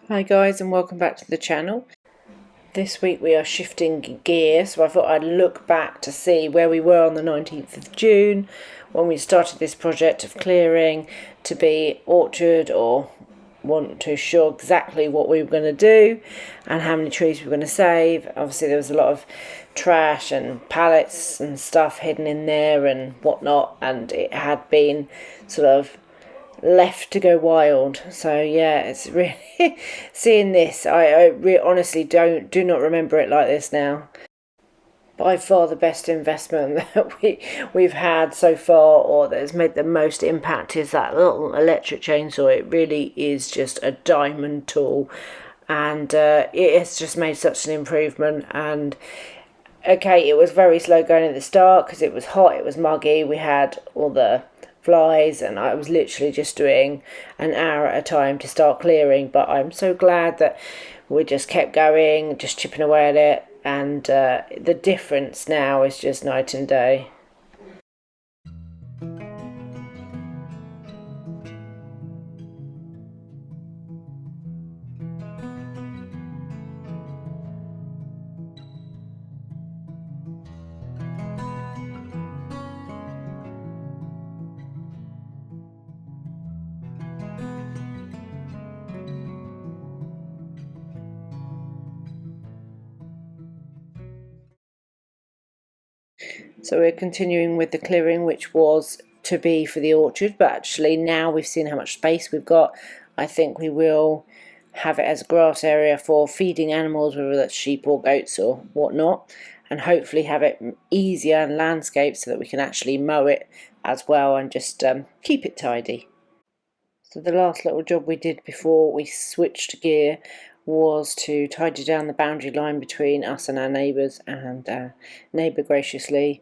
Hi guys, and welcome back to the channel. This week we are shifting gear, so I thought I'd look back to see where we were on the 19th of June when we started this project of clearing to be orchard, or weren't too sure exactly what we were going to do and how many trees we were going to save. Obviously there was a lot of trash and pallets and stuff hidden in there and whatnot, and it had been sort of left to go wild. So yeah, it's really seeing this, I honestly do not remember it like this now. By far the best investment that we've had so far, or that has made the most impact, is that little electric chainsaw. It really is just a diamond tool, and it has just made such an improvement. And okay, it was very slow going at the start because it was hot, it was muggy, we had all the flies, and I was literally just doing an hour at a time to start clearing. But I'm so glad that we just kept going, just chipping away at it, and the difference now is just night and day. So we're continuing with the clearing, which was to be for the orchard, but actually now we've seen how much space we've got, I think we will have it as a grass area for feeding animals, whether that's sheep or goats or whatnot, and hopefully have it easier and landscaped so that we can actually mow it as well and just keep it tidy. So the last little job we did before we switched gear was to tidy down the boundary line between us and our neighbours, and our neighbour graciously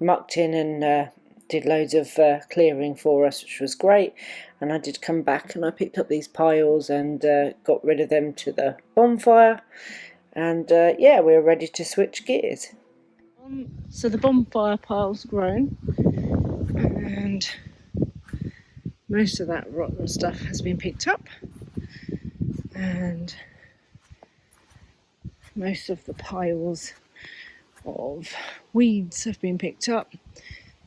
mucked in and did loads of clearing for us, which was great. And I did come back and I picked up these piles and got rid of them to the bonfire, and yeah, we're ready to switch gears. So the bonfire pile's grown, and most of that rotten stuff has been picked up, and most of the piles of weeds have been picked up.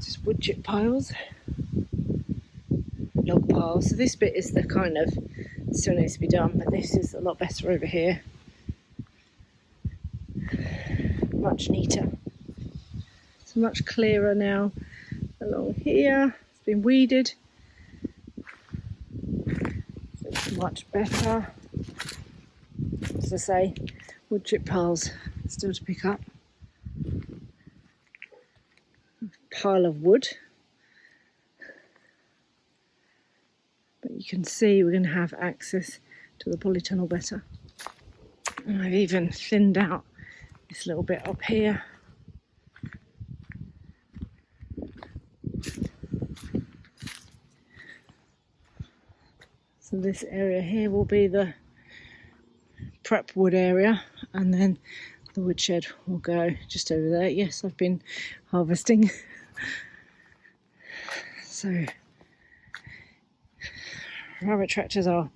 Just wood chip piles, log piles. So this bit is the kind of still needs to be done, but this is a lot better over here. Much neater. It's much clearer now along here. It's been weeded. So it's much better. As I say, wood chip piles still to pick up. Pile of wood, but you can see we're going to have access to the polytunnel better. And I've even thinned out this little bit up here. So this area here will be the prep wood area, and then the woodshed will go just over there. Yes, I've been harvesting. So rabbit tractors are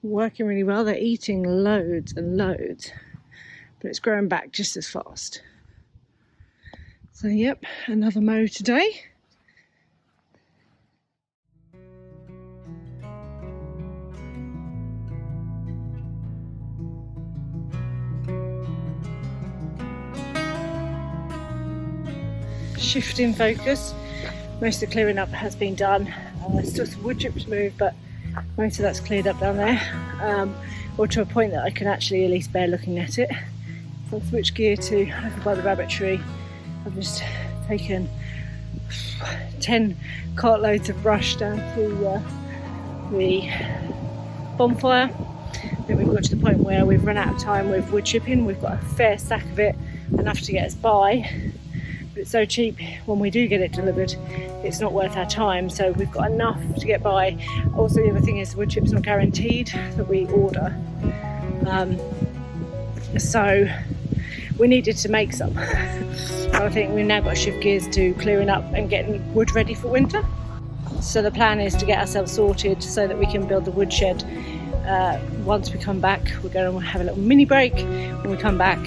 working really well. They're eating loads and loads, but it's growing back just as fast. So yep, another mow today. Shift in focus. Most of the clearing up has been done. Still some wood chip to move, but most of that's cleared up down there, or to a point that I can actually at least bear looking at it. So I'll switch gear to over by the rabbit tree. I've just taken 10 cartloads of brush down to the bonfire. Then we've got to the point where we've run out of time with wood chipping. We've got a fair stack of it, enough to get us by. It's so cheap when we do get it delivered, it's not worth our time, so we've got enough to get by. Also, the other thing is wood chips not guaranteed that we order, so we needed to make some. I think we've now got to shift gears to clearing up and getting wood ready for winter. So the plan is to get ourselves sorted so that we can build the woodshed once we come back, we're going to have a little mini break. When we come back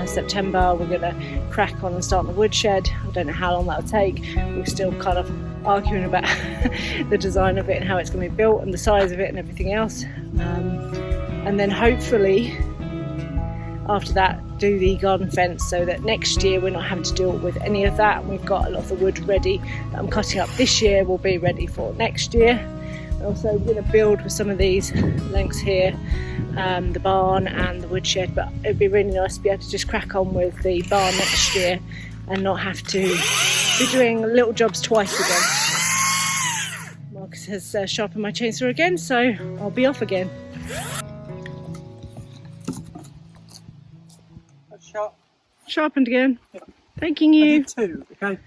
September, we're going to crack on and start the woodshed. I don't know how long that'll take. We're still kind of arguing about the design of it and how it's going to be built and the size of it and everything else. And then hopefully after that do the garden fence, so that next year we're not having to deal with any of that, and we've got a lot of the wood ready that I'm cutting up this year will be ready for next year. Also, we're going to build with some of these lengths here, the barn and the woodshed, but it'd be really nice to be able to just crack on with the barn next year and not have to be doing little jobs twice again. Marcus has sharpened my chainsaw again, so I'll be off again. Sharp. Sharpened again. Yeah. Thanking you. I did two. Okay.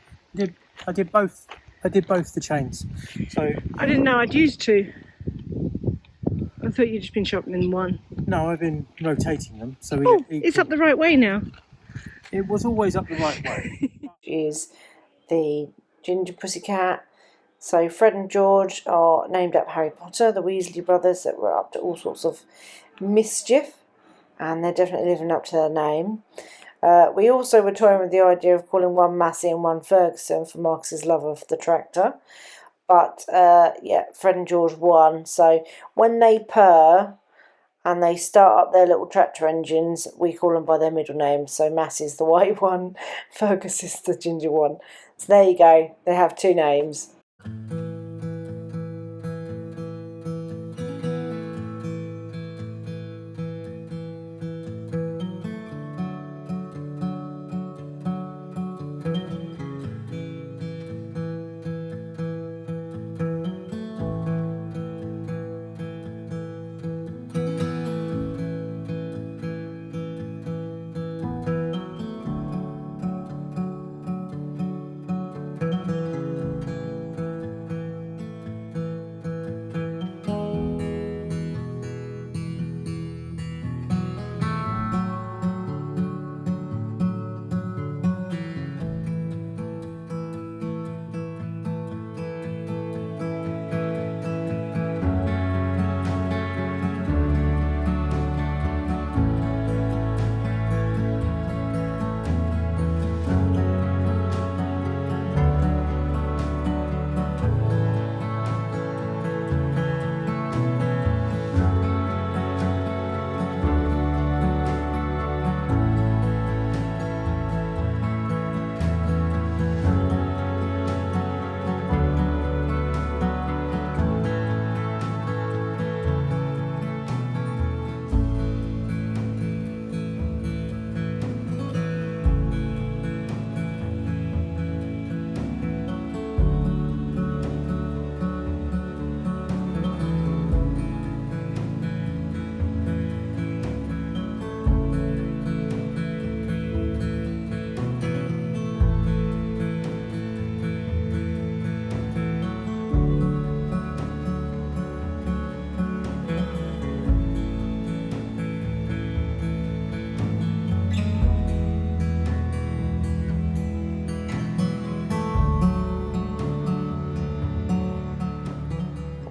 I did both the chains. So I didn't know I'd used two. I thought you'd just been sharpening one. No, I've been rotating them. So it's up the right way now. It was always up the right way. Is the ginger pussycat. So Fred and George are named after Harry Potter, the Weasley brothers that were up to all sorts of mischief, and they're definitely living up to their name. We also were toying with the idea of calling one Massey and one Ferguson for Marcus's love of the tractor. But yeah, Fred and George won. So when they purr and they start up their little tractor engines, we call them by their middle names. So Massey's the white one, Fergus is the ginger one. So there you go, they have two names.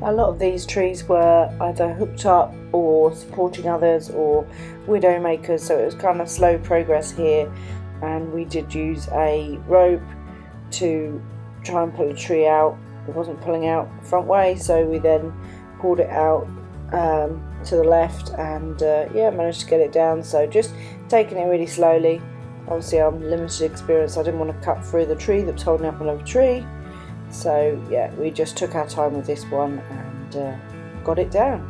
A lot of these trees were either hooked up or supporting others or widow makers, so it was kind of slow progress here, and we did use a rope to try and pull a tree out. It wasn't pulling out the front way, so we then pulled it out to the left and yeah, managed to get it down. So just taking it really slowly. Obviously I'm limited experience, I didn't want to cut through the tree that was holding up another tree. So yeah, we just took our time with this one and got it down.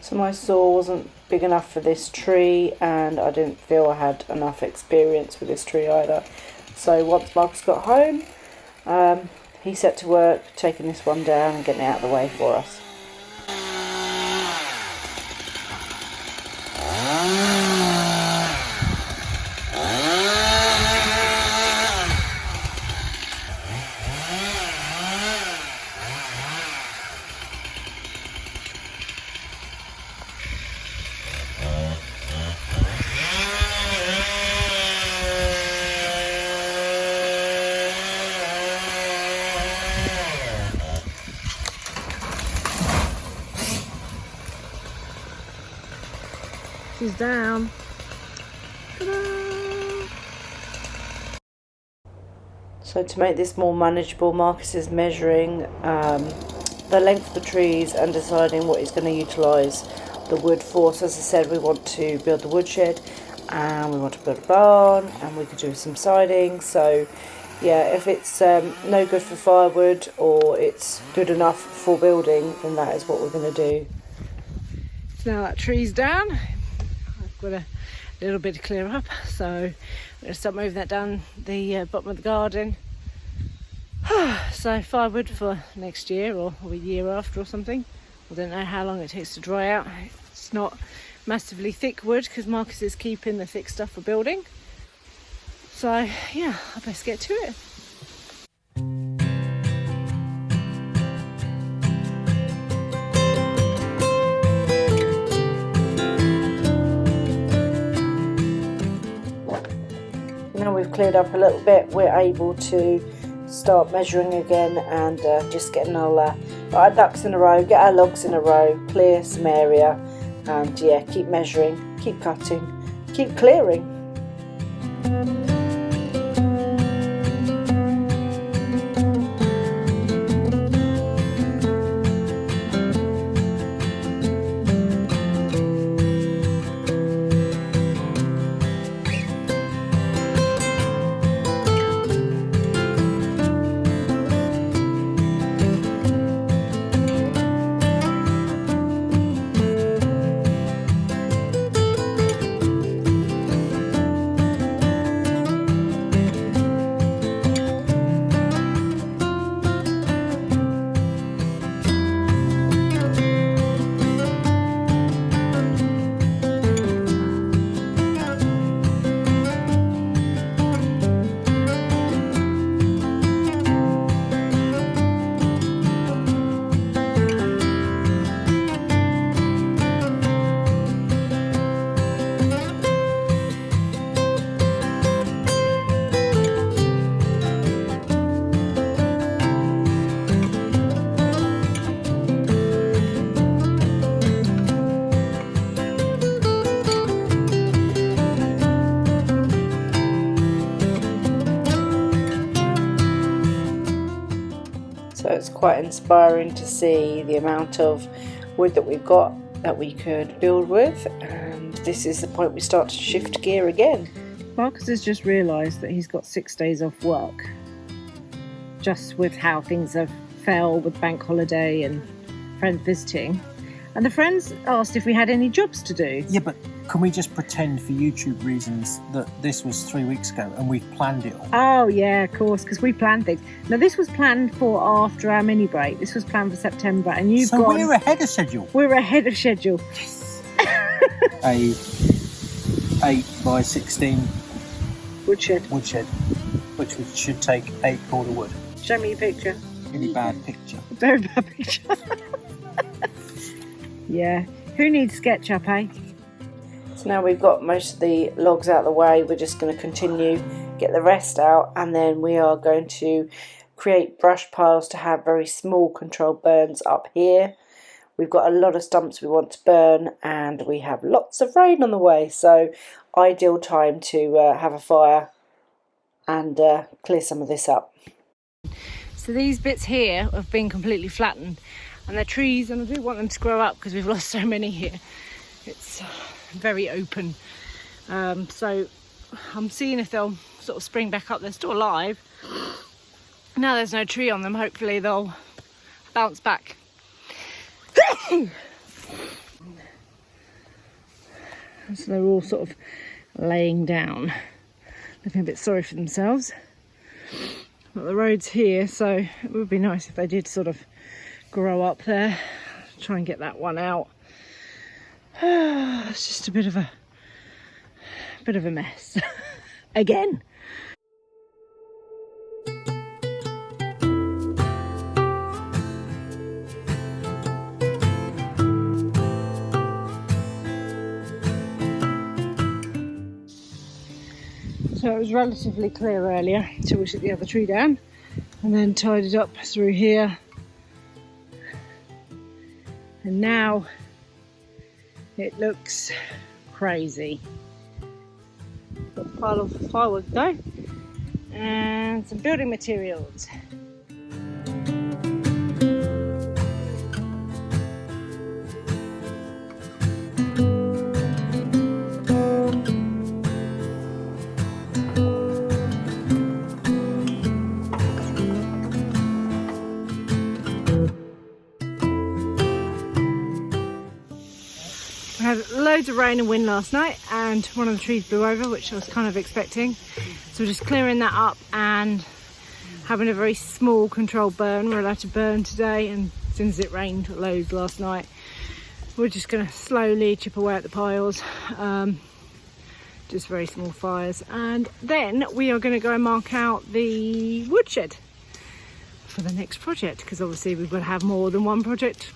So my saw wasn't big enough for this tree, and I didn't feel I had enough experience with this tree either. So once Marcus got home, he set to work taking this one down and getting it out of the way for us. She's down. Ta-da! So to make this more manageable, Marcus is measuring the length of the trees and deciding what he's going to utilise the wood for. So as I said, we want to build the woodshed and we want to build a barn and we could do some siding. So yeah, if it's no good for firewood or it's good enough for building, then that is what we're going to do. So now that tree's down, I've got a little bit to clear up, so I'm going to start moving that down the bottom of the garden. So firewood for next year or a year after or something. I don't know how long it takes to dry out. It's not massively thick wood because Marcus is keeping the thick stuff for building. So yeah, I best get to it. Now we've cleared up a little bit, we're able to start measuring again and just getting our ducks in a row, get our logs in a row, clear some area, and yeah, keep measuring, keep cutting, keep clearing. So it's quite inspiring to see the amount of wood that we've got that we could build with, and this is the point we start to shift gear again. Marcus has just realised that he's got 6 days off work, just with how things have fell with bank holiday and friends visiting. And the friends asked if we had any jobs to do. Yeah, but can we just pretend for YouTube reasons that this was 3 weeks ago and we've planned it all? Oh yeah, of course, because we planned things. Now this was planned for after our mini break. This was planned for September, and you've so gone... we're ahead of schedule. We're ahead of schedule. Yes. A 8 by 16 woodshed, which should take 8 cord of wood. Show me your picture. Really bad picture. Very bad picture. Yeah, who needs SketchUp, eh? So now we've got most of the logs out of the way, we're just going to continue, get the rest out, and then we are going to create brush piles to have very small controlled burns up here. We've got a lot of stumps we want to burn, and we have lots of rain on the way, so ideal time to have a fire and clear some of this up. So these bits here have been completely flattened, and they're trees, and I do want them to grow up because we've lost so many here. It's very open, so I'm seeing if they'll sort of spring back up. They're still alive. Now there's no tree on them, hopefully they'll bounce back. So they're all sort of laying down, looking a bit sorry for themselves. But the road's here, so it would be nice if they did sort of grow up there. Try and get that one out. It's just a bit of a mess again. So it was relatively clear earlier until we took the other tree down and then tied it up through here. And now it looks crazy. Got a pile of firewood though and some building materials. We had loads of rain and wind last night and one of the trees blew over, which I was kind of expecting. So we're just clearing that up and having a very small controlled burn. We're allowed to burn today, and since it rained loads last night, we're just going to slowly chip away at the piles. Just very small fires. And then we are going to go and mark out the woodshed for the next project, because obviously we've got to have more than one project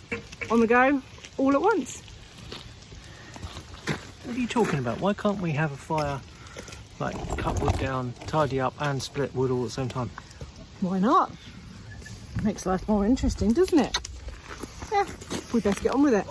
on the go all at once. What are you talking about? Why can't we have a fire, like cut wood down, tidy up and split wood all at the same time? Why not? Makes life more interesting, doesn't it? Yeah, we best get on with it.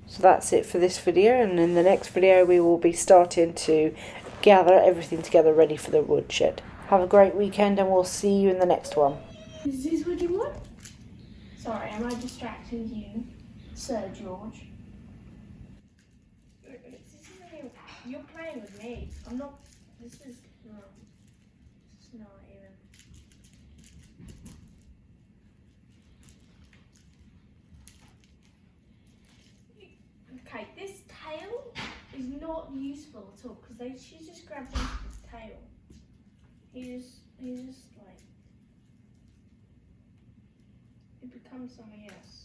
So that's it for this video, and in the next video we will be starting to gather everything together ready for the woodshed. Have a great weekend and we'll see you in the next one. Is this what you want? Sorry, am I distracting you, Sir George? You're playing with me. I'm not. This is not even. Okay, this tail is not useful at all because she's just grabbed onto his tail. He's just like, it becomes something else.